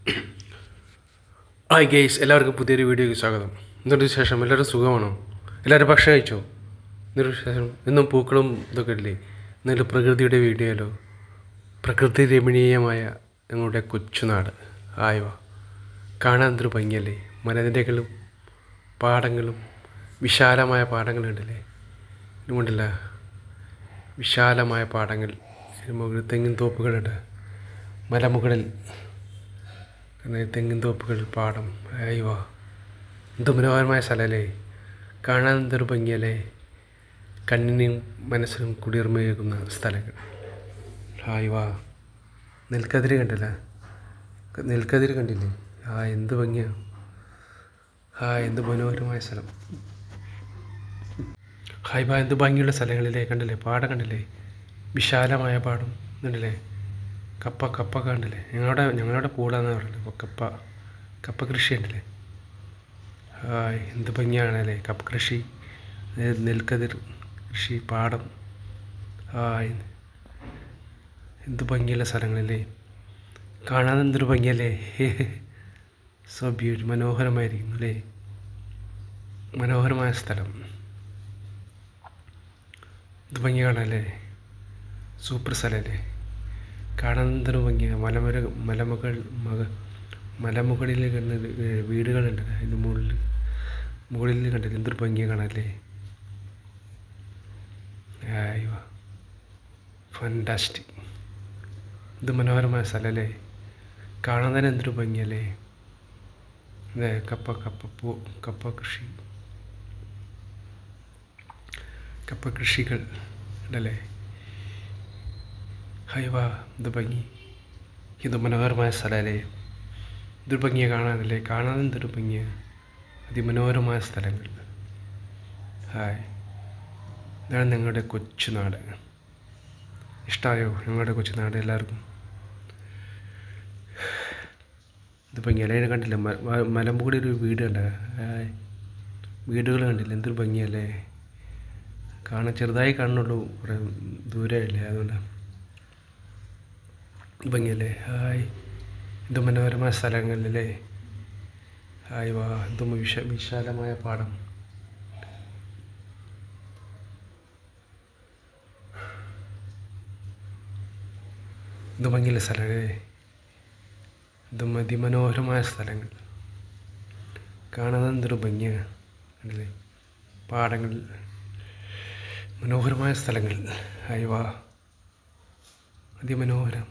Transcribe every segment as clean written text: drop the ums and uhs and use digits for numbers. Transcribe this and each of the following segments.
Hi guys, എല്ലാവർക്കും പുതിയൊരു വീഡിയോയ്ക്ക് സ്വാഗതം. എന്തൊരു ശേഷം? എല്ലാവരും സുഖമാണോ? എല്ലാവരും ഭക്ഷണം കഴിച്ചോ? എന്തൊരു ശേഷം? എന്നും പൂക്കളും ഇതൊക്കെ ഇല്ലേ? എന്നൊരു പ്രകൃതിയുടെ വീഡിയോയിലോ? പ്രകൃതി രമണീയമായ ഞങ്ങളുടെ കൊച്ചുനാട് ആയവ കാണാൻ എന്തൊരു ഭംഗിയല്ലേ? മലനിരകളും പാടങ്ങളും വിശാലമായ പാടങ്ങളുണ്ടല്ലേ? ഇതുകൊണ്ടല്ല, വിശാലമായ പാടങ്ങൾ, മുകളിൽ തെങ്ങിൻ തോപ്പുകളുണ്ട്, മലമുകളിൽ തെങ്ങിൻ തോപ്പുകൾ, പാടം. അയ്യോ, എന്ത് മനോഹരമായ സ്ഥലമല്ലേ? കാണാൻ എന്തൊരു ഭംഗിയല്ലേ? കണ്ണിനും മനസ്സിനും കുളിർമയേകുന്ന സ്ഥലങ്ങൾ. അയ്യോ, നെൽക്കതിര് കണ്ടില്ല? നെൽക്കതിര് കണ്ടില്ലേ? എന്ത് ഭംഗിയാണ്! എന്ത് മനോഹരമായ സ്ഥലം! എന്ത് ഭംഗിയുള്ള സ്ഥലങ്ങളില്ലേ? കണ്ടില്ലേ? പാടം കണ്ടില്ലേ? വിശാലമായ പാടം കണ്ടില്ലേ? കപ്പ കണ്ടില്ലേ? ഞങ്ങളുടെ കൂടാന്ന് പറയുന്നത്. ഇപ്പോൾ കപ്പ കൃഷി ഉണ്ടല്ലേ? എന്ത് ഭംഗിയാണല്ലേ കപ്പ കൃഷി, നെൽക്കതിർ കൃഷി, പാടം. എന്ത് ഭംഗിയുള്ള സ്ഥലങ്ങളല്ലേ? കാണാൻ എന്തൊരു ഭംഗിയല്ലേ? സോ ബ്യൂട്ടി, മനോഹരമായിരിക്കും അല്ലേ? മനോഹരമായ സ്ഥലം. എന്ത് ഭംഗി കാണാല്ലേ? സൂപ്പർ സ്ഥലമല്ലേ? കാണാൻ എന്തൊരു ഭംഗിയാണ്! മലമുകളിൽ കണ്ട് വീടുകളുണ്ട്. അതിൻ്റെ മുകളിൽ കണ്ടില്ല? എന്തൊരു ഭംഗിയാണ് കാണാല്ലേ? ഫാൻറ്റാസ്റ്റിക്! ഇത് മനോഹരമായ സ്ഥലമല്ലേ? കാണാൻ തന്നെ എന്തൊരു ഭംഗിയല്ലേ? അതെ, കപ്പ കൃഷികൾ ഉണ്ടല്ലേ? ഇത് ഭംഗി! ഇത് മനോഹരമായ സ്ഥലമല്ലേ? ഇതൊരു ഭംഗിയാണ് കാണാനല്ലേ? കാണാൻ എന്തൊരു ഭംഗിയാണ്! അതിമനോഹരമായ സ്ഥലങ്ങൾ. ഇതാണ് ഞങ്ങളുടെ കൊച്ചുനാട്. ഇഷ്ടമായോ ഞങ്ങളുടെ കൊച്ചുനാട് എല്ലാവർക്കും? ഇത് ഭംഗിയല്ലേ? അതിനെ കണ്ടില്ല? മലമ്പുകൂടി ഒരു വീട് കണ്ട? വീടുകൾ കണ്ടില്ല? എന്തൊരു ഭംഗിയല്ലേ? ചെറുതായി കാണുന്നുള്ളൂ, കുറേ ദൂരമില്ലേ, അതുകൊണ്ടാണ്. ഭംഗിയല്ലേ? ഇത് മനോഹരമായ സ്ഥലങ്ങളിലല്ലേ? ഇതും വിശാലമായ പാടം. ഇത് ഭംഗിയുള്ള സ്ഥലമല്ലേ? ഇത് അതിമനോഹരമായ സ്ഥലങ്ങൾ. കാണാൻ എന്തൊരു ഭംഗിയാണ് അല്ലേ? പാടങ്ങൾ, മനോഹരമായ സ്ഥലങ്ങൾ. അതിമനോഹരം.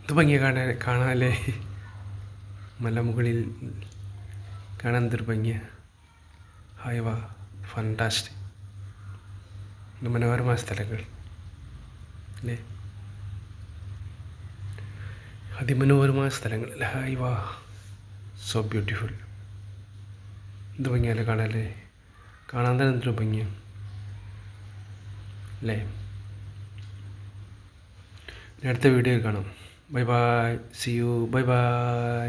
ഇത് ഭംഗിയാണ് കാണാനല്ലേ? മലമുകളിൽ കാണാൻ എന്തൊരു ഭംഗിയാണ്! ഫാൻറ്റാസ്റ്റിക്! ഇത് മനോഹരമായ സ്ഥലങ്ങൾ അല്ലേ? അതിമനോഹരമായ സ്ഥലങ്ങൾ. So beautiful! എന്ത് ഭംഗിയല്ലേ കാണാനല്ലേ? കാണാൻ തന്നെ എന്തൊരു ഭംഗിയാണ് അല്ലേ? അടുത്ത വീഡിയോയിൽ കാണാം. Bye bye. See you. Bye by.